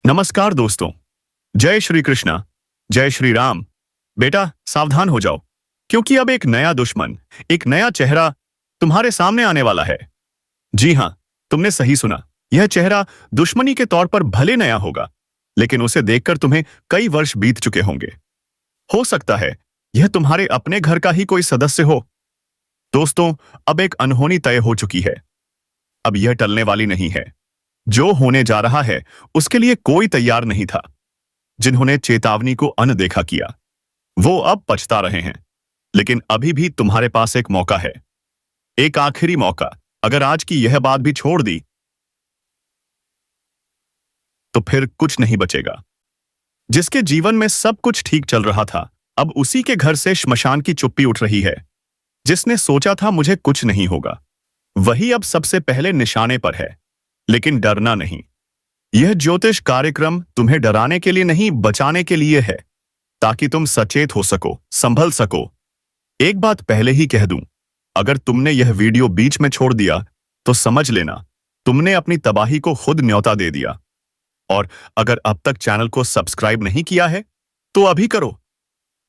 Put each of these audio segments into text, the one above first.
नमस्कार दोस्तों। जय श्री कृष्णा। जय श्री राम। बेटा सावधान हो जाओ, क्योंकि अब एक नया दुश्मन, एक नया चेहरा तुम्हारे सामने आने वाला है। जी हाँ, तुमने सही सुना। यह चेहरा दुश्मनी के तौर पर भले नया होगा, लेकिन उसे देखकर तुम्हें कई वर्ष बीत चुके होंगे। हो सकता है यह तुम्हारे अपने घर का ही कोई सदस्य हो। दोस्तों, अब एक अनहोनी तय हो चुकी है। अब यह टलने वाली नहीं है। जो होने जा रहा है उसके लिए कोई तैयार नहीं था। जिन्होंने चेतावनी को अनदेखा किया वो अब पछता रहे हैं। लेकिन अभी भी तुम्हारे पास एक मौका है, एक आखिरी मौका। अगर आज की यह बात भी छोड़ दी तो फिर कुछ नहीं बचेगा। जिसके जीवन में सब कुछ ठीक चल रहा था, अब उसी के घर से श्मशान की चुप्पी उठ रही है। जिसने सोचा था मुझे कुछ नहीं होगा, वही अब सबसे पहले निशाने पर है। लेकिन डरना नहीं। यह ज्योतिष कार्यक्रम तुम्हें डराने के लिए नहीं, बचाने के लिए है, ताकि तुम सचेत हो सको, संभल सको। एक बात पहले ही कह दूं, अगर तुमने यह वीडियो बीच में छोड़ दिया तो समझ लेना तुमने अपनी तबाही को खुद न्योता दे दिया। और अगर अब तक चैनल को सब्सक्राइब नहीं किया है तो अभी करो,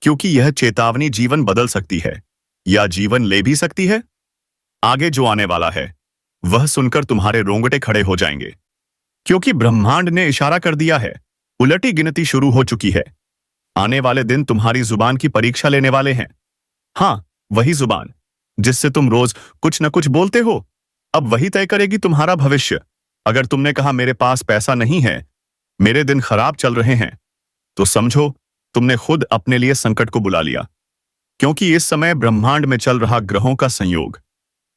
क्योंकि यह चेतावनी जीवन बदल सकती है या जीवन ले भी सकती है। आगे जो आने वाला है वह सुनकर तुम्हारे रोंगटे खड़े हो जाएंगे, क्योंकि ब्रह्मांड ने इशारा कर दिया है। उलटी गिनती शुरू हो चुकी है। आने वाले दिन तुम्हारी जुबान की परीक्षा लेने वाले हैं। हाँ, वही जुबान जिससे तुम रोज कुछ न कुछ बोलते हो, अब वही तय करेगी तुम्हारा भविष्य। अगर तुमने कहा मेरे पास पैसा नहीं है, मेरे दिन खराब चल रहे हैं, तो समझो तुमने खुद अपने लिए संकट को बुला लिया। क्योंकि इस समय ब्रह्मांड में चल रहा ग्रहों का संयोग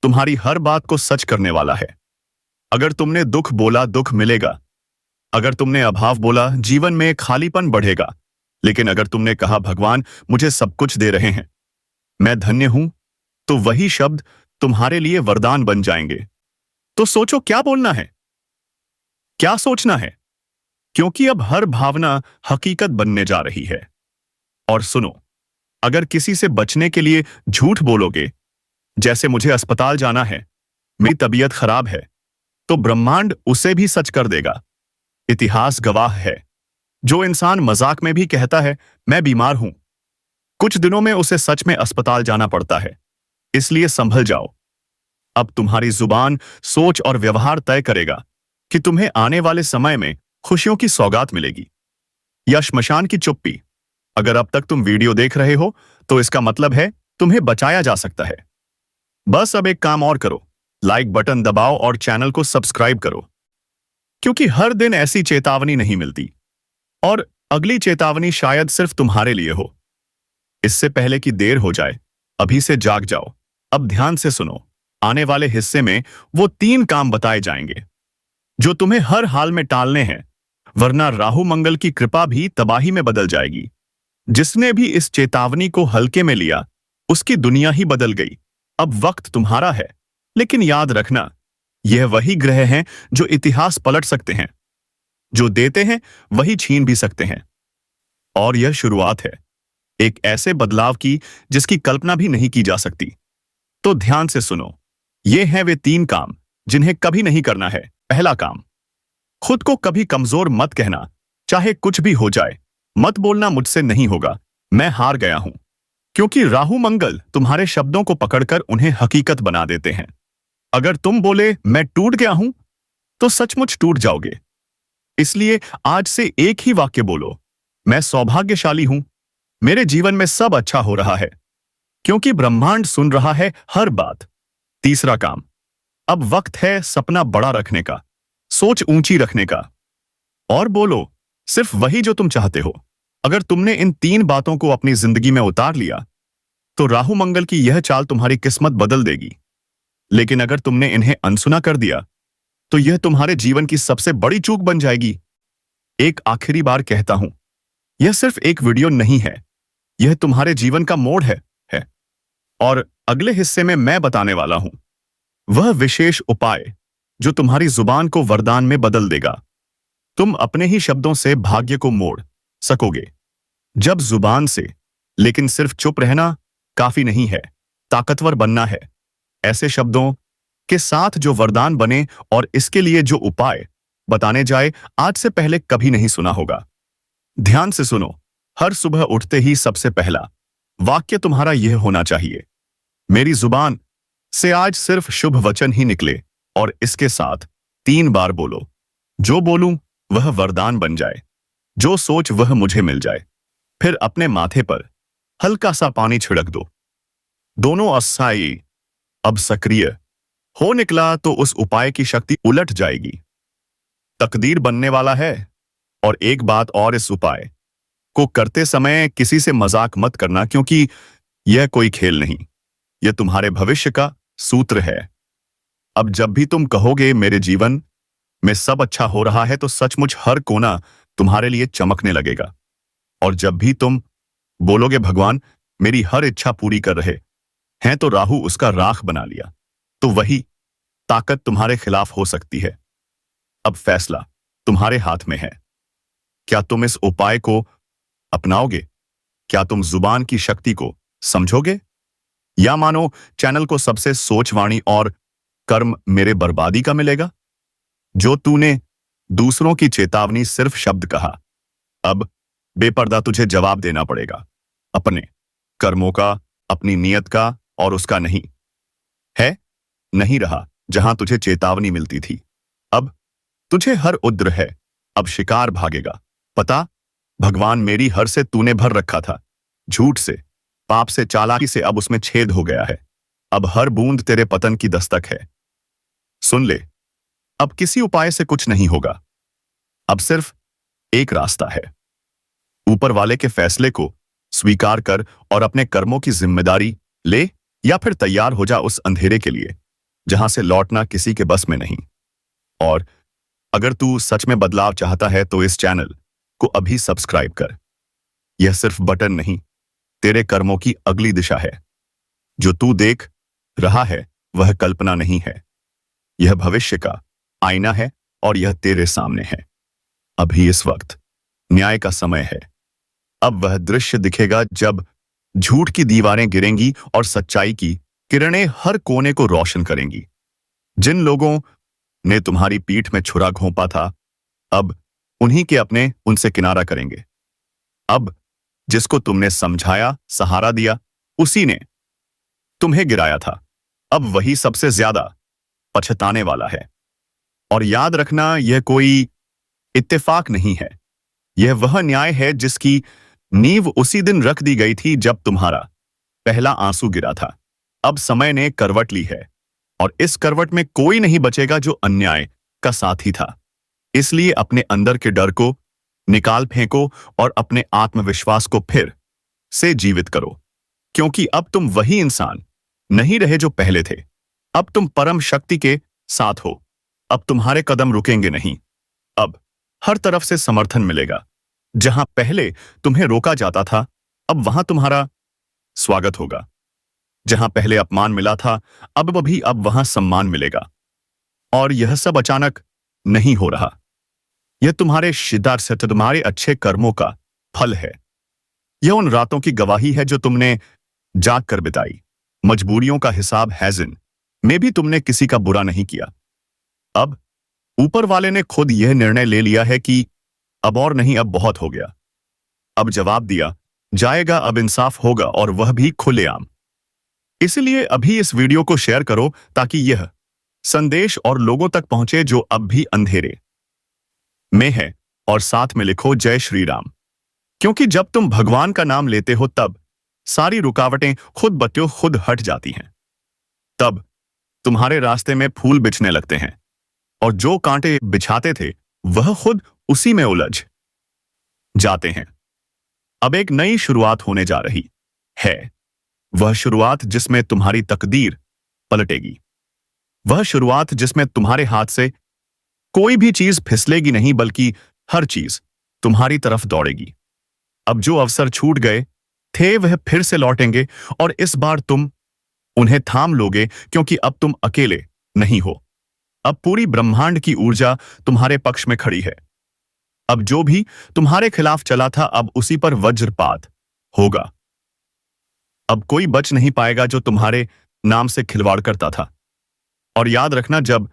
तुम्हारी हर बात को सच करने वाला है। अगर तुमने दुख बोला, दुख मिलेगा। अगर तुमने अभाव बोला, जीवन में खालीपन बढ़ेगा। लेकिन अगर तुमने कहा भगवान मुझे सब कुछ दे रहे हैं, मैं धन्य हूं, तो वही शब्द तुम्हारे लिए वरदान बन जाएंगे। तो सोचो क्या बोलना है, क्या सोचना है, क्योंकि अब हर भावना हकीकत बनने जा रही है। और सुनो, अगर किसी से बचने के लिए झूठ बोलोगे, जैसे मुझे अस्पताल जाना है, मेरी तबीयत खराब है, तो ब्रह्मांड उसे भी सच कर देगा। इतिहास गवाह है, जो इंसान मजाक में भी कहता है मैं बीमार हूं, कुछ दिनों में उसे सच में अस्पताल जाना पड़ता है। इसलिए संभल जाओ। अब तुम्हारी जुबान, सोच और व्यवहार तय करेगा कि तुम्हें आने वाले समय में खुशियों की सौगात मिलेगी या श्मशान की चुप्पी। अगर अब तक तुम वीडियो देख रहे हो तो इसका मतलब है तुम्हें बचाया जा सकता है। बस अब एक काम और करो, लाइक बटन दबाओ और चैनल को सब्सक्राइब करो, क्योंकि हर दिन ऐसी चेतावनी नहीं मिलती। और अगली चेतावनी शायद सिर्फ तुम्हारे लिए हो। इससे पहले कि देर हो जाए, अभी से जाग जाओ। अब ध्यान से सुनो। आने वाले हिस्से में वो 3 काम बताए जाएंगे जो तुम्हें हर हाल में टालने हैं, वरना राहु मंगल की कृपा भी तबाही में बदल जाएगी। जिसने भी इस चेतावनी को हल्के में लिया, उसकी दुनिया ही बदल गई। अब वक्त तुम्हारा है, लेकिन याद रखना, यह वही ग्रह हैं जो इतिहास पलट सकते हैं। जो देते हैं वही छीन भी सकते हैं। और यह शुरुआत है एक ऐसे बदलाव की जिसकी कल्पना भी नहीं की जा सकती। तो ध्यान से सुनो, ये हैं वे 3 काम जिन्हें कभी नहीं करना है। पहला काम, खुद को कभी कमजोर मत कहना, चाहे कुछ भी हो जाए। मत बोलना मुझसे नहीं होगा, मैं हार गया हूं, क्योंकि राहु मंगल तुम्हारे शब्दों को पकड़कर उन्हें हकीकत बना देते हैं। अगर तुम बोले मैं टूट गया हूं, तो सचमुच टूट जाओगे। इसलिए आज से एक ही वाक्य बोलो, मैं सौभाग्यशाली हूं, मेरे जीवन में सब अच्छा हो रहा है, क्योंकि ब्रह्मांड सुन रहा है हर बात। तीसरा काम, अब वक्त है सपना बड़ा रखने का, सोच ऊंची रखने का, और बोलो सिर्फ वही जो तुम चाहते हो। अगर तुमने इन 3 बातों को अपनी जिंदगी में उतार लिया, तो राहु मंगल की यह चाल तुम्हारी किस्मत बदल देगी। लेकिन अगर तुमने इन्हें अनसुना कर दिया, तो यह तुम्हारे जीवन की सबसे बड़ी चूक बन जाएगी। एक आखिरी बार कहता हूं, यह सिर्फ एक वीडियो नहीं है, यह तुम्हारे जीवन का मोड़ है। और अगले हिस्से में मैं बताने वाला हूं वह विशेष उपाय जो तुम्हारी जुबान को वरदान में बदल देगा। तुम अपने ही शब्दों से भाग्य को मोड़ सकोगे। जब जुबान से, लेकिन सिर्फ चुप रहना काफी नहीं है, ताकतवर बनना है। ऐसे शब्दों के साथ जो वरदान बने, और इसके लिए जो उपाय बताने जाए आज से पहले कभी नहीं सुना होगा। ध्यान से सुनो। हर सुबह उठते ही सबसे पहला वाक्य तुम्हारा यह होना चाहिए, मेरी जुबान से आज सिर्फ शुभ वचन ही निकले। और इसके साथ 3 बार बोलो, जो बोलूं वह वरदान बन जाए, जो सोच वह मुझे मिल जाए। फिर अपने माथे पर हल्का सा पानी छिड़क दो। दोनों अस्थायी अब सक्रिय हो निकला तो उस उपाय की शक्ति उलट जाएगी, तकदीर बनने वाला है। और एक बात और, इस उपाय को करते समय किसी से मजाक मत करना, क्योंकि यह कोई खेल नहीं, यह तुम्हारे भविष्य का सूत्र है। अब जब भी तुम कहोगे मेरे जीवन में सब अच्छा हो रहा है, तो सचमुच हर कोना तुम्हारे लिए चमकने लगेगा। और जब भी तुम बोलोगे भगवान मेरी हर इच्छा पूरी कर रहे हैं, तो राहु उसका राख बना लिया, तो वही ताकत तुम्हारे खिलाफ हो सकती है। अब फैसला तुम्हारे हाथ में है। क्या तुम इस उपाय को अपनाओगे? क्या तुम जुबान की शक्ति को समझोगे, या मानो चैनल को सबसे सोचवाणी और कर्म मेरे बर्बादी का मिलेगा? जो तूने दूसरों की चेतावनी सिर्फ शब्द कहा, अब बेपर्दा तुझे जवाब देना पड़ेगा, अपने कर्मों का, अपनी नियत का, और उसका नहीं है, नहीं रहा जहां तुझे चेतावनी मिलती थी। अब तुझे हर उद्र है, अब शिकार भागेगा। पता भगवान मेरी हर से तूने भर रखा था, झूठ से, पाप से, चालाकी से, अब उसमें छेद हो गया है। अब हर बूंद तेरे पतन की दस्तक है। सुन ले, अब किसी उपाय से कुछ नहीं होगा। अब सिर्फ एक रास्ता है, ऊपर वाले के फैसले को स्वीकार कर और अपने कर्मों की जिम्मेदारी ले, या फिर तैयार हो जा उस अंधेरे के लिए जहां से लौटना किसी के बस में नहीं। और अगर तू सच में बदलाव चाहता है तो इस चैनल को अभी सब्सक्राइब कर। यह सिर्फ बटन नहीं, तेरे कर्मों की अगली दिशा है। जो तू देख रहा है वह कल्पना नहीं है, यह भविष्य का आईना है, और यह तेरे सामने है। अभी इस वक्त न्याय का समय है। अब वह दृश्य दिखेगा जब झूठ की दीवारें गिरेंगी और सच्चाई की किरणें हर कोने को रोशन करेंगी। जिन लोगों ने तुम्हारी पीठ में छुरा घोंपा था, अब उन्हीं के अपने उनसे किनारा करेंगे। अब जिसको तुमने समझाया, सहारा दिया, उसी ने तुम्हें गिराया था, अब वही सबसे ज्यादा पछताने वाला है। और याद रखना, यह कोई इत्तेफाक नहीं है, यह वह न्याय है जिसकी नींव उसी दिन रख दी गई थी जब तुम्हारा पहला आंसू गिरा था। अब समय ने करवट ली है, और इस करवट में कोई नहीं बचेगा जो अन्याय का साथी था। इसलिए अपने अंदर के डर को निकाल फेंको और अपने आत्मविश्वास को फिर से जीवित करो, क्योंकि अब तुम वही इंसान नहीं रहे जो पहले थे। अब तुम परम शक्ति के साथ हो। अब तुम्हारे कदम रुकेंगे नहीं। अब हर तरफ से समर्थन मिलेगा। जहां पहले तुम्हें रोका जाता था, अब वहां तुम्हारा स्वागत होगा। जहां पहले अपमान मिला था, अब वहां सम्मान मिलेगा। और यह सब अचानक नहीं हो रहा, यह तुम्हारे शिद्दत से, तुम्हारे अच्छे कर्मों का फल है। यह उन रातों की गवाही है जो तुमने जाग कर बिताई, मजबूरियों का हिसाब है में भी तुमने किसी का बुरा नहीं किया। अब ऊपर वाले ने खुद यह निर्णय ले लिया है कि अब और नहीं, अब बहुत हो गया। अब जवाब दिया जाएगा, अब इंसाफ होगा, और वह भी खुलेआम। इसलिए अभी इस वीडियो को शेयर करो ताकि यह संदेश और लोगों तक पहुंचे जो अब भी अंधेरे में है, और साथ में लिखो जय श्री राम। क्योंकि जब तुम भगवान का नाम लेते हो, तब सारी रुकावटें खुद बत्तियों खुद हट जाती हैं। तब तुम्हारे रास्ते में फूल बिछने लगते हैं, और जो कांटे बिछाते थे वह खुद उसी में उलझ जाते हैं। अब एक नई शुरुआत होने जा रही है, वह शुरुआत जिसमें तुम्हारी तकदीर पलटेगी, वह शुरुआत जिसमें तुम्हारे हाथ से कोई भी चीज फिसलेगी नहीं, बल्कि हर चीज तुम्हारी तरफ दौड़ेगी। अब जो अवसर छूट गए थे वह फिर से लौटेंगे, और इस बार तुम उन्हें थाम लोगे, क्योंकि अब तुम अकेले नहीं हो। अब पूरी ब्रह्मांड की ऊर्जा तुम्हारे पक्ष में खड़ी है। अब जो भी तुम्हारे खिलाफ चला था, अब उसी पर वज्रपात होगा। अब कोई बच नहीं पाएगा जो तुम्हारे नाम से खिलवाड़ करता था। और याद रखना, जब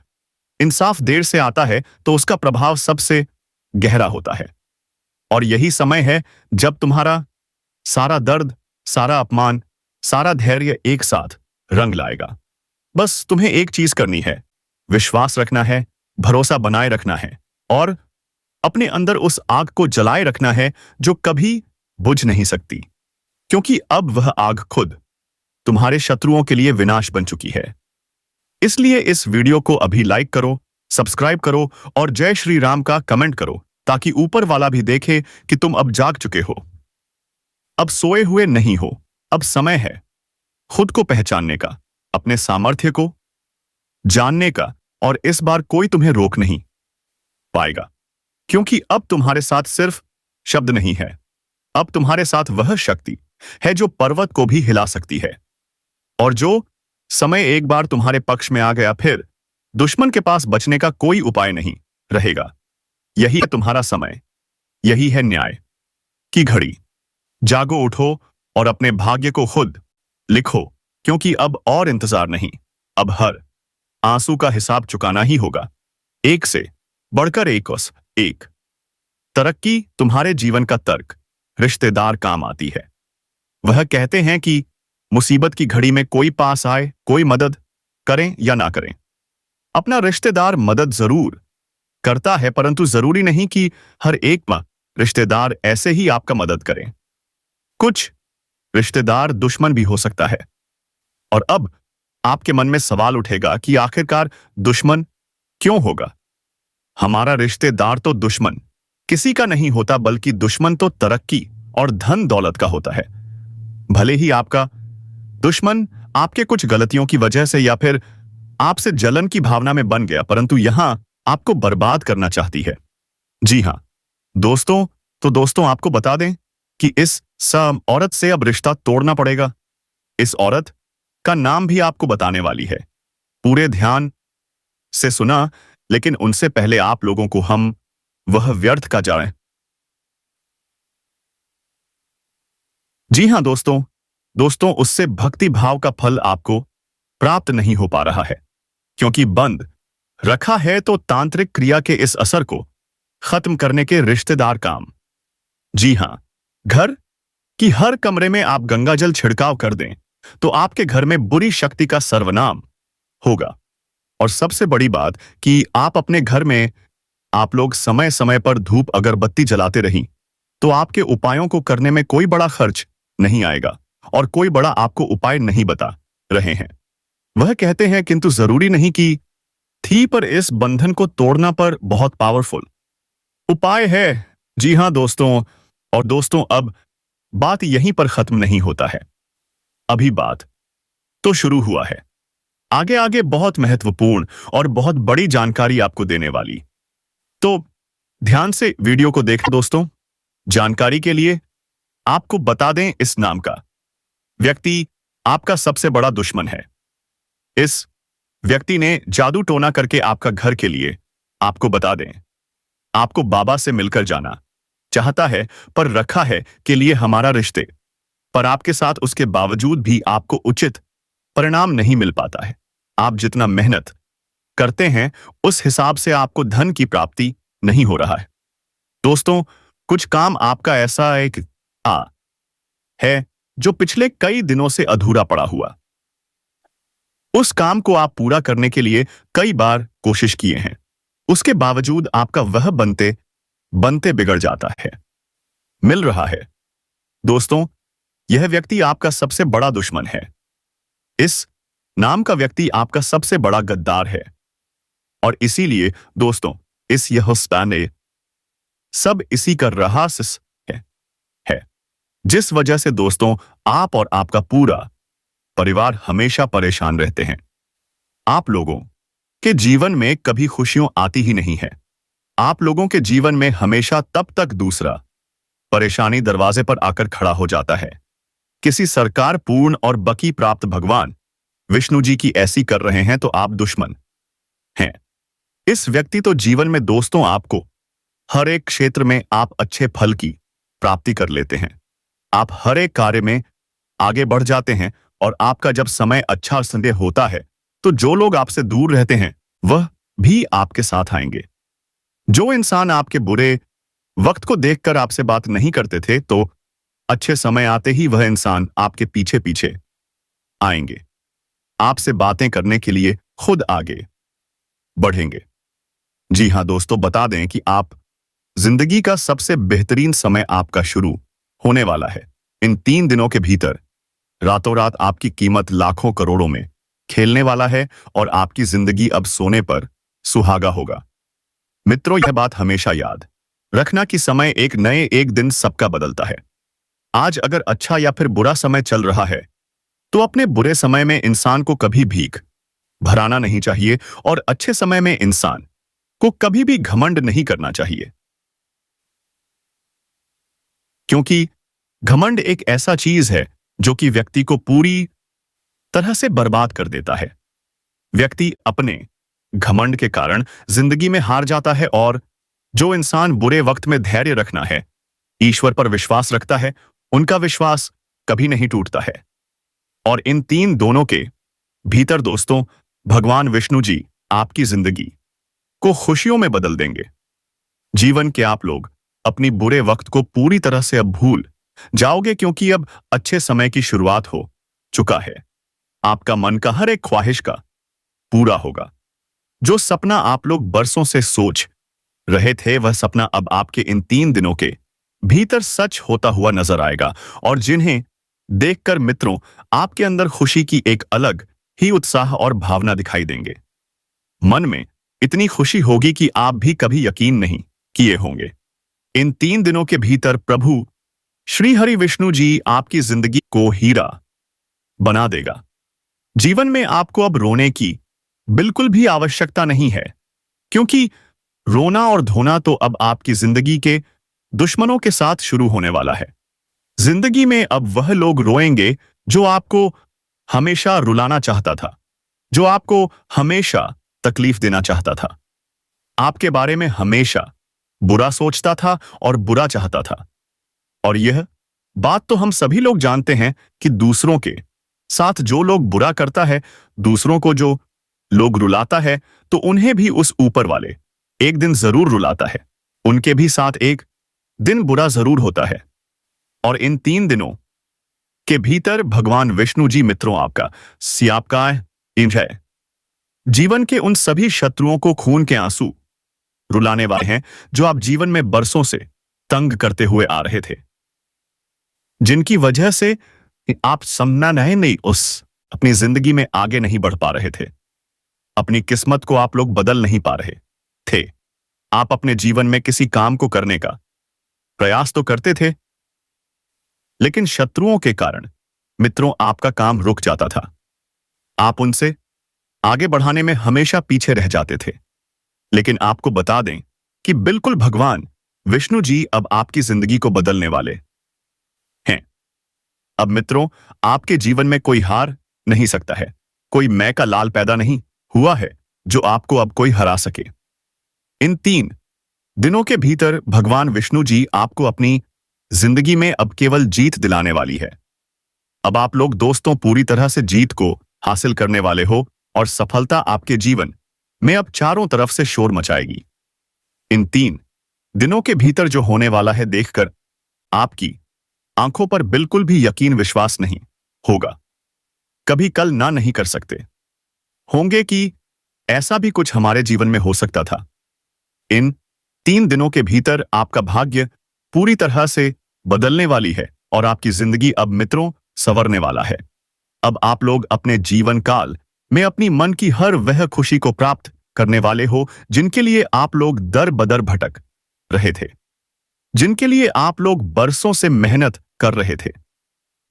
इंसाफ देर से आता है तो उसका प्रभाव सबसे गहरा होता है। और यही समय है जब तुम्हारा सारा दर्द, सारा अपमान, सारा धैर्य एक साथ रंग लाएगा। बस तुम्हें एक चीज करनी है, विश्वास रखना है, भरोसा बनाए रखना है और अपने अंदर उस आग को जलाए रखना है जो कभी बुझ नहीं सकती, क्योंकि अब वह आग खुद तुम्हारे शत्रुओं के लिए विनाश बन चुकी है। इसलिए इस वीडियो को अभी लाइक करो, सब्सक्राइब करो और जय श्री राम का कमेंट करो, ताकि ऊपर वाला भी देखे कि तुम अब जाग चुके हो, अब सोए हुए नहीं हो। अब समय है खुद को पहचानने का, अपने सामर्थ्य को जानने का, और इस बार कोई तुम्हें रोक नहीं पाएगा, क्योंकि अब तुम्हारे साथ सिर्फ शब्द नहीं है, अब तुम्हारे साथ वह शक्ति है जो पर्वत को भी हिला सकती है। और जो समय एक बार तुम्हारे पक्ष में आ गया, फिर दुश्मन के पास बचने का कोई उपाय नहीं रहेगा। यही है तुम्हारा समय, यही है न्याय की घड़ी। जागो, उठो और अपने भाग्य को खुद लिखो, क्योंकि अब और इंतजार नहीं, अब हर आंसू का हिसाब चुकाना ही होगा। एक से बढ़कर एक तरक्की तुम्हारे जीवन का तर्क रिश्तेदार काम आती है। वह कहते हैं कि मुसीबत की घड़ी में कोई पास आए, कोई मदद करें या ना करें, अपना रिश्तेदार मदद जरूर करता है, परंतु जरूरी नहीं कि हर एक रिश्तेदार ऐसे ही आपका मदद करें। कुछ रिश्तेदार दुश्मन भी हो सकता है। और अब आपके मन में सवाल उठेगा कि आखिरकार दुश्मन क्यों होगा? हमारा रिश्तेदार तो दुश्मन किसी का नहीं होता, बल्कि दुश्मन तो तरक्की और धन दौलत का होता है। भले ही आपका दुश्मन आपके कुछ गलतियों की वजह से या फिर आपसे जलन की भावना में बन गया, परंतु यहां आपको बर्बाद करना चाहती है। जी हां दोस्तों, तो दोस्तों आपको बता दें कि इस औरत से अब रिश्ता तोड़ना पड़ेगा। इस औरत का नाम भी आपको बताने वाली है, पूरे ध्यान से सुना, लेकिन उनसे पहले आप लोगों को हम वह व्यर्थ का जाने। जी हां दोस्तों उससे भक्ति भाव का फल आपको प्राप्त नहीं हो पा रहा है, क्योंकि बंद रखा है तो तांत्रिक क्रिया के इस असर को खत्म करने के रिश्तेदार काम। जी हां, घर की हर कमरे में आप गंगाजल छिड़काव कर दें तो आपके घर में बुरी शक्ति का सर्वनाम होगा। और सबसे बड़ी बात कि आप अपने घर में आप लोग समय समय पर धूप अगरबत्ती जलाते रहीं तो आपके उपायों को करने में कोई बड़ा खर्च नहीं आएगा और कोई बड़ा आपको उपाय नहीं बता रहे हैं। वह कहते हैं किंतु जरूरी नहीं कि थी, पर इस बंधन को तोड़ना पर बहुत पावरफुल उपाय है। जी हां दोस्तों, और दोस्तों अब बात यहीं पर खत्म नहीं होता है, अभी बात तो शुरू हुआ है। आगे आगे बहुत महत्वपूर्ण और बहुत बड़ी जानकारी आपको देने वाली, तो ध्यान से वीडियो को देखें दोस्तों। जानकारी के लिए आपको बता दें, इस नाम का व्यक्ति आपका सबसे बड़ा दुश्मन है। इस व्यक्ति ने जादू टोना करके आपका घर के लिए आपको बता दें, आपको बाबा से मिलकर जाना चाहता है, पर रखा है के लिए हमारा रिश्ते पर आपके साथ, उसके बावजूद भी आपको उचित परिणाम नहीं मिल पाता है। आप जितना मेहनत करते हैं उस हिसाब से आपको धन की प्राप्ति नहीं हो रहा है। दोस्तों कुछ काम आपका ऐसा एक है जो पिछले कई दिनों से अधूरा पड़ा हुआ। उस काम को आप पूरा करने के लिए कई बार कोशिश किए हैं, उसके बावजूद आपका वह बनते बनते बिगड़ जाता है। मिल रहा है दोस्तों, यह व्यक्ति आपका सबसे बड़ा दुश्मन है। इस नाम का व्यक्ति आपका सबसे बड़ा गद्दार है, और इसीलिए दोस्तों इस यह स्पैन सब इसी का रहा है, जिस वजह से दोस्तों आप और आपका पूरा परिवार हमेशा परेशान रहते हैं। आप लोगों के जीवन में कभी खुशियां आती ही नहीं है। आप लोगों के जीवन में हमेशा तब तक दूसरा परेशानी दरवाजे पर आकर खड़ा हो जाता है। किसी सरकार पूर्ण और बकी प्राप्त भगवान विष्णु जी की ऐसी कर रहे हैं तो आप दुश्मन हैं। इस व्यक्ति तो जीवन में दोस्तों आपको हर एक क्षेत्र में आप अच्छे फल की प्राप्ति कर लेते हैं। आप हर एक कार्य में आगे बढ़ जाते हैं, और आपका जब समय अच्छा संदेह होता है तो जो लोग आपसे दूर रहते हैं वह भी आपके साथ आएंगे। जो इंसान आपके बुरे वक्त को देखकर आपसे बात नहीं करते थे, तो अच्छे समय आते ही वह इंसान आपके पीछे पीछे आएंगे, आपसे बातें करने के लिए खुद आगे बढ़ेंगे। जी हाँ दोस्तों, बता दें कि आप जिंदगी का सबसे बेहतरीन समय आपका शुरू होने वाला है। इन 3 दिनों के भीतर रातों रात आपकी कीमत लाखों करोड़ों में खेलने वाला है और आपकी जिंदगी अब सोने पर सुहागा होगा। मित्रों, यह बात हमेशा याद रखना कि समय एक दिन सबका बदलता है। आज अगर अच्छा या फिर बुरा समय चल रहा है, तो अपने बुरे समय में इंसान को कभी भीख भराना नहीं चाहिए और अच्छे समय में इंसान को कभी भी घमंड नहीं करना चाहिए, क्योंकि घमंड एक ऐसा चीज है जो कि व्यक्ति को पूरी तरह से बर्बाद कर देता है। व्यक्ति अपने घमंड के कारण जिंदगी में हार जाता है, और जो इंसान बुरे वक्त में धैर्य रखना है, ईश्वर पर विश्वास रखता है, उनका विश्वास कभी नहीं टूटता है। और इन 3 दोनों के भीतर दोस्तों, भगवान विष्णु जी आपकी जिंदगी को खुशियों में बदल देंगे। जीवन के आप लोग अपनी बुरे वक्त को पूरी तरह से अब भूल जाओगे, क्योंकि अब अच्छे समय की शुरुआत हो चुका है। आपका मन का हर एक ख्वाहिश का पूरा होगा। जो सपना आप लोग बरसों से सोच रहे थे, वह सपना अब आपके इन 3 दिनों के भीतर सच होता हुआ नजर आएगा, और जिन्हें देखकर मित्रों आपके अंदर खुशी की एक अलग ही उत्साह और भावना दिखाई देंगे। मन में इतनी खुशी होगी कि आप भी कभी यकीन नहीं किए होंगे। इन 3 दिनों के भीतर प्रभु श्री हरि विष्णु जी आपकी जिंदगी को हीरा बना देगा। जीवन में आपको अब रोने की बिल्कुल भी आवश्यकता नहीं है, क्योंकि रोना और धोना तो अब आपकी जिंदगी के दुश्मनों के साथ शुरू होने वाला है। जिंदगी में अब वह लोग रोएंगे जो आपको हमेशा रुलाना चाहता था, जो आपको हमेशा तकलीफ देना चाहता था, आपके बारे में हमेशा बुरा सोचता था और बुरा चाहता था। और यह बात तो हम सभी लोग जानते हैं कि दूसरों के साथ जो लोग बुरा करता है, दूसरों को जो लोग रुलाता है, तो उन्हें भी उस ऊपर वाले एक दिन जरूर रुलाता है। उनके भी साथ एक दिन बुरा जरूर होता है। और इन 3 दिनों के भीतर भगवान विष्णु जी मित्रों आपका है जीवन के उन सभी शत्रुओं को खून के आंसू रुलाने वाले हैं जो आप जीवन में बरसों से तंग करते हुए आ रहे थे, जिनकी वजह से आप समना नहीं उस अपनी जिंदगी में आगे नहीं बढ़ पा रहे थे। अपनी किस्मत को आप लोग बदल नहीं पा रहे थे। आप अपने जीवन में किसी काम को करने का प्रयास तो करते थे, लेकिन शत्रुओं के कारण मित्रों आपका काम रुक जाता था। आप उनसे आगे बढ़ाने में हमेशा पीछे रह जाते थे। लेकिन आपको बता दें कि बिल्कुल भगवान विष्णु जी अब आपकी जिंदगी को बदलने वाले हैं। अब मित्रों आपके जीवन में कोई हार नहीं सकता है, कोई मैं का लाल पैदा नहीं हुआ है जो आपको अब कोई हरा सके। इन 3 दिनों के भीतर भगवान विष्णु जी आपको अपनी जिंदगी में अब केवल जीत दिलाने वाली है। अब आप लोग दोस्तों पूरी तरह से जीत को हासिल करने वाले हो, और सफलता आपके जीवन में अब चारों तरफ से शोर मचाएगी। इन 3 दिनों के भीतर जो होने वाला है देखकर आपकी आंखों पर बिल्कुल भी यकीन विश्वास नहीं होगा। कभी कल ना नहीं कर सकते होंगे कि ऐसा भी कुछ हमारे जीवन में हो सकता था। इन 3 दिनों के भीतर आपका भाग्य पूरी तरह से बदलने वाली है, और आपकी जिंदगी अब मित्रों संवरने वाला है। अब आप लोग अपने जीवन काल में अपनी मन की हर वह खुशी को प्राप्त करने वाले हो जिनके लिए आप लोग दर बदर भटक रहे थे, जिनके लिए आप लोग बरसों से मेहनत कर रहे थे,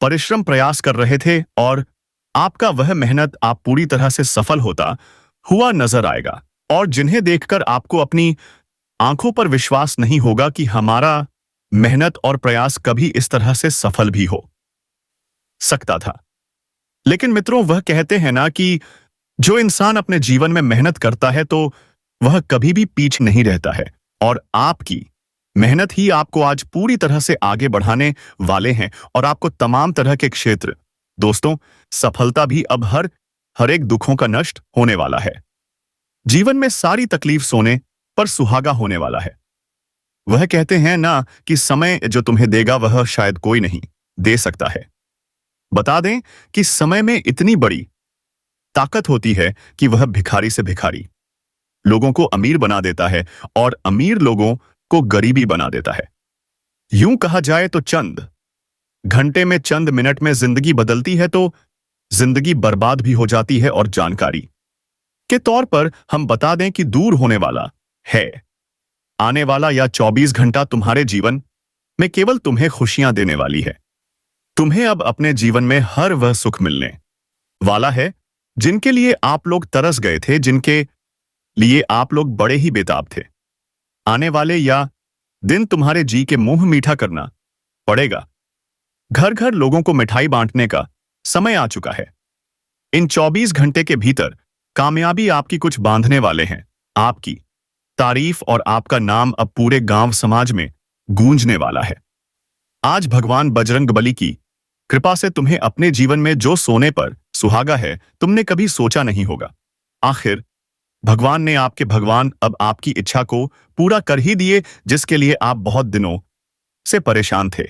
परिश्रम प्रयास कर रहे थे, और आपका वह मेहनत आप पूरी तरह से सफल होता हुआ नजर आएगा। और जिन्हें देखकर आपको अपनी आंखों पर विश्वास नहीं होगा कि हमारा मेहनत और प्रयास कभी इस तरह से सफल भी हो सकता था। लेकिन मित्रों वह कहते हैं ना कि जो इंसान अपने जीवन में मेहनत करता है तो वह कभी भी पीछे नहीं रहता है, और आपकी मेहनत ही आपको आज पूरी तरह से आगे बढ़ाने वाले हैं, और आपको तमाम तरह के क्षेत्र दोस्तों सफलता भी अब हर एक दुखों का नष्ट होने वाला है। जीवन में सारी तकलीफ सोने पर सुहागा होने वाला है। वह कहते हैं ना कि समय जो तुम्हें देगा वह शायद कोई नहीं दे सकता है। बता दें कि समय में इतनी बड़ी ताकत होती है कि वह भिखारी से भिखारी लोगों को अमीर बना देता है और अमीर लोगों को गरीबी बना देता है। यूं कहा जाए तो चंद घंटे में, चंद मिनट में जिंदगी बदलती है तो जिंदगी बर्बाद भी हो जाती है। और जानकारी के तौर पर हम बता दें कि दूर होने वाला है आने वाला या 24 घंटा तुम्हारे जीवन में केवल तुम्हें खुशियां देने वाली है। तुम्हें अब अपने जीवन में हर वह सुख मिलने वाला है जिनके लिए आप लोग तरस गए थे, जिनके लिए आप लोग बड़े ही बेताब थे। आने वाले या दिन तुम्हारे जी के मुंह मीठा करना पड़ेगा। घर घर लोगों को मिठाई बांटने का समय आ चुका है। इन 24 घंटे के भीतर कामयाबी आपकी कुछ बांधने वाले हैं। आपकी तारीफ और आपका नाम अब पूरे गांव समाज में गूंजने वाला है। आज भगवान बजरंगबली की कृपा से तुम्हें अपने जीवन में जो सोने पर सुहागा है तुमने कभी सोचा नहीं होगा। आखिर भगवान अब आपकी इच्छा को पूरा कर ही दिए जिसके लिए आप बहुत दिनों से परेशान थे।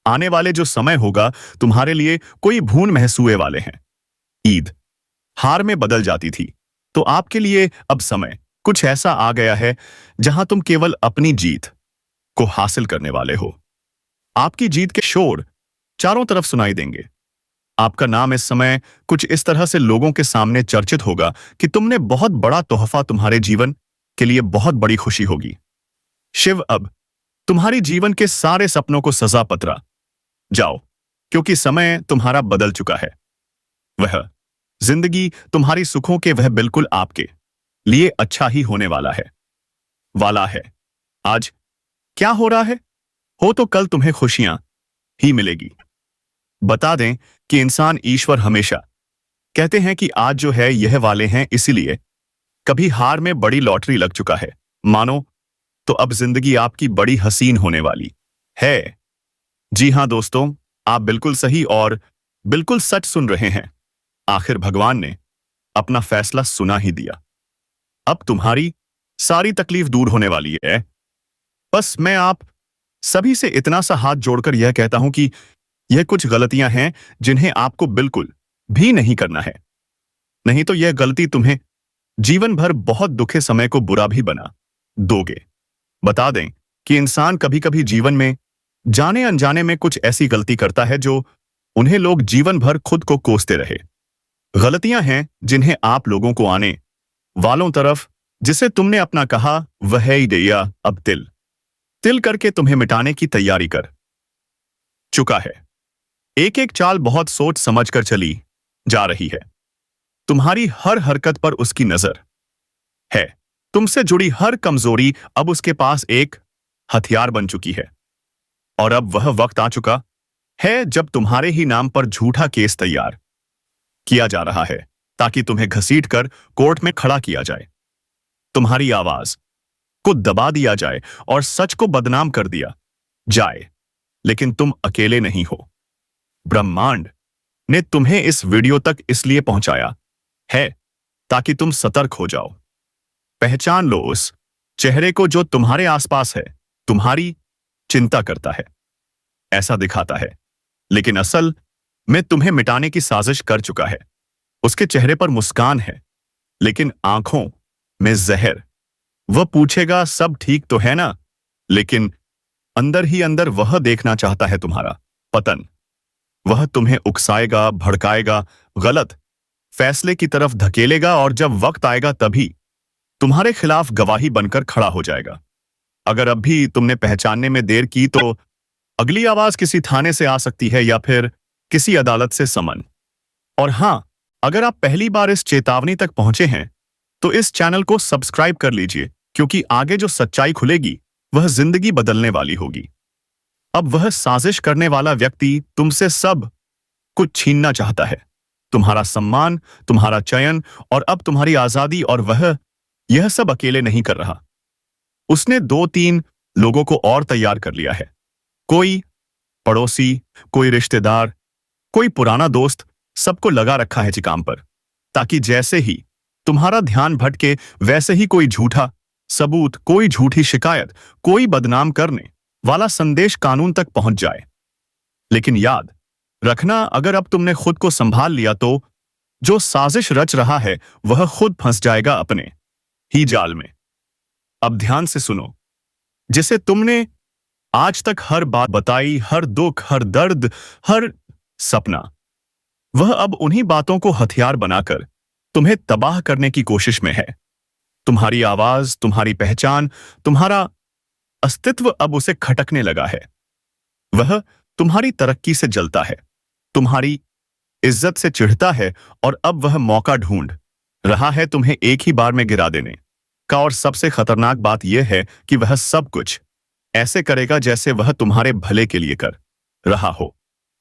आने वाले जो समय होगा तुम्हारे लिए कोई भून महसूए वाले हैं। ईद हार में बदल जाती थी तो आपके लिए अब समय कुछ ऐसा आ गया है जहां तुम केवल अपनी जीत को हासिल करने वाले हो। आपकी जीत के शोर चारों तरफ सुनाई देंगे। आपका नाम इस समय कुछ इस तरह से लोगों के सामने चर्चित होगा कि तुमने बहुत बड़ा तोहफा, तुम्हारे जीवन के लिए बहुत बड़ी खुशी होगी। शिव अब तुम्हारी जीवन के सारे सपनों को सजा पतरा जाओ क्योंकि समय तुम्हारा बदल चुका है। वह जिंदगी तुम्हारी सुखों के वह बिल्कुल आपके लिए अच्छा ही होने वाला है। आज क्या हो रहा है हो तो कल तुम्हें खुशियां ही मिलेगी। बता दें कि इंसान ईश्वर हमेशा कहते हैं कि आज जो है यह वाले हैं, इसीलिए कभी हार में बड़ी लॉटरी लग चुका है मानो तो अब जिंदगी आपकी बड़ी हसीन होने वाली है। जी हां दोस्तों, आप बिल्कुल सही और बिल्कुल सच सुन रहे हैं। आखिर भगवान ने अपना फैसला सुना ही दिया। अब तुम्हारी सारी तकलीफ दूर होने वाली है। बस मैं आप सभी से इतना सा हाथ जोड़कर यह कहता हूं कि यह कुछ गलतियां हैं जिन्हें आपको बिल्कुल भी नहीं करना है, नहीं तो यह गलती तुम्हें जीवन भर बहुत दुखे समय को बुरा भी बना दोगे। बता दें कि इंसान कभी कभी जीवन में जाने अनजाने में कुछ ऐसी गलती करता है जो उन्हें लोग जीवन भर खुद को कोसते रहे। गलतियां हैं जिन्हें आप लोगों को आने वालों तरफ जिसे तुमने अपना कहा वह ही दिया अब तिल तिल करके तुम्हें मिटाने की तैयारी कर चुका है। एक एक चाल बहुत सोच समझकर चली जा रही है। तुम्हारी हर हरकत पर उसकी नजर है। तुमसे जुड़ी हर कमजोरी अब उसके पास एक हथियार बन चुकी है। और अब वह वक्त आ चुका है जब तुम्हारे ही नाम पर झूठा केस तैयार किया जा रहा है ताकि तुम्हें घसीटकर कोर्ट में खड़ा किया जाए, तुम्हारी आवाज को दबा दिया जाए और सच को बदनाम कर दिया जाए। लेकिन तुम अकेले नहीं हो। ब्रह्मांड ने तुम्हें इस वीडियो तक इसलिए पहुंचाया है ताकि तुम सतर्क हो जाओ। पहचान लो उस चेहरे को जो तुम्हारे आसपास है, तुम्हारी चिंता करता है, ऐसा दिखाता है, लेकिन असल में तुम्हें मिटाने की साजिश कर चुका है। उसके चेहरे पर मुस्कान है लेकिन आंखों में जहर। वह पूछेगा सब ठीक तो है ना, लेकिन अंदर ही अंदर वह देखना चाहता है तुम्हारा पतन। वह तुम्हें उकसाएगा, भड़काएगा, गलत फैसले की तरफ धकेलेगा और जब वक्त आएगा तभी तुम्हारे खिलाफ गवाही बनकर खड़ा हो जाएगा। अगर अब भी तुमने पहचानने में देर की तो अगली आवाज किसी थाने से आ सकती है या फिर किसी अदालत से समन। और हां, अगर आप पहली बार इस चेतावनी तक पहुंचे हैं तो इस चैनल को सब्सक्राइब कर लीजिए क्योंकि आगे जो सच्चाई खुलेगी वह जिंदगी बदलने वाली होगी। अब वह साजिश करने वाला व्यक्ति तुमसे सब कुछ छीनना चाहता है, तुम्हारा सम्मान, तुम्हारा चयन और अब तुम्हारी आजादी, और वह यह सब अकेले नहीं कर रहा। उसने 2-3 लोगों को और तैयार कर लिया है। कोई पड़ोसी, कोई रिश्तेदार, कोई पुराना दोस्त, सबको लगा रखा है काम पर ताकि जैसे ही तुम्हारा ध्यान भटके, वैसे ही कोई झूठा सबूत, कोई झूठी शिकायत, कोई बदनाम करने वाला संदेश कानून तक पहुंच जाए। लेकिन याद रखना, अगर अब तुमने खुद को संभाल लिया तो जो साजिश रच रहा है वह खुद फंस जाएगा अपने ही जाल में। अब ध्यान से सुनो, जिसे तुमने आज तक हर बात बताई, हर दुख, हर दर्द, हर सपना, वह अब उन्हीं बातों को हथियार बनाकर तुम्हें तबाह करने की कोशिश में है। तुम्हारी आवाज, तुम्हारी पहचान, तुम्हारा अस्तित्व अब उसे खटकने लगा है। वह तुम्हारी तरक्की से जलता है, तुम्हारी इज्जत से चिढ़ता है, और अब वह मौका ढूंढ रहा है तुम्हें एक ही बार में गिरा देने का। और सबसे खतरनाक बात यह है कि वह सब कुछ ऐसे करेगा जैसे वह तुम्हारे भले के लिए कर रहा हो।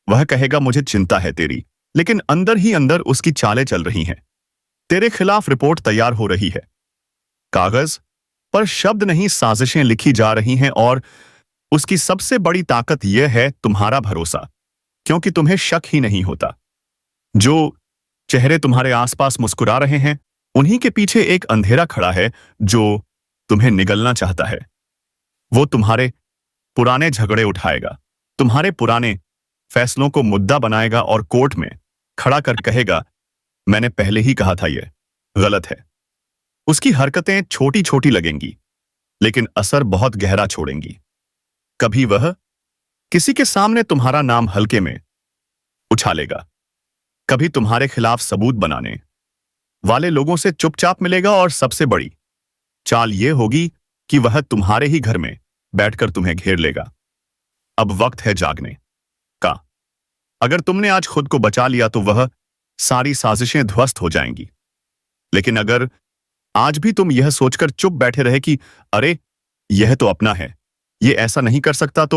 वह कहेगा मुझे चिंता है तेरी, लेकिन अंदर ही अंदर उसकी चालें चल रही हैं। तेरे खिलाफ रिपोर्ट तैयार हो रही है, कागज पर शब्द नहीं, साजिशें लिखी जा रही हैं। और उसकी सबसे बड़ी ताकत यह है तुम्हारा भरोसा, क्योंकि तुम्हें शक ही नहीं होता। जो चेहरे तुम्हारे आसपास मुस्कुरा रहे हैं, उन्हीं के पीछे एक अंधेरा खड़ा है जो तुम्हें निगलना चाहता है। वो तुम्हारे पुराने झगड़े उठाएगा, तुम्हारे पुराने फैसलों को मुद्दा बनाएगा और कोर्ट में खड़ा कर कहेगा मैंने पहले ही कहा था यह गलत है। उसकी हरकतें छोटी छोटी लगेंगी, लेकिन असर बहुत गहरा छोड़ेंगी। कभी वह किसी के सामने तुम्हारा नाम हल्के में उछालेगा, कभी तुम्हारे खिलाफ सबूत बनाने वाले लोगों से चुपचाप मिलेगा, और सबसे बड़ी चाल यह होगी कि वह तुम्हारे ही घर में बैठकर तुम्हें घेर लेगा। अब वक्त है जागने का। अगर तुमने आज खुद को बचा लिया तो वह सारी साजिशें ध्वस्त हो जाएंगी। लेकिन अगर आज भी तुम यह सोचकर चुप बैठे रहे कि अरे यह तो अपना है, ये ऐसा नहीं कर सकता, तो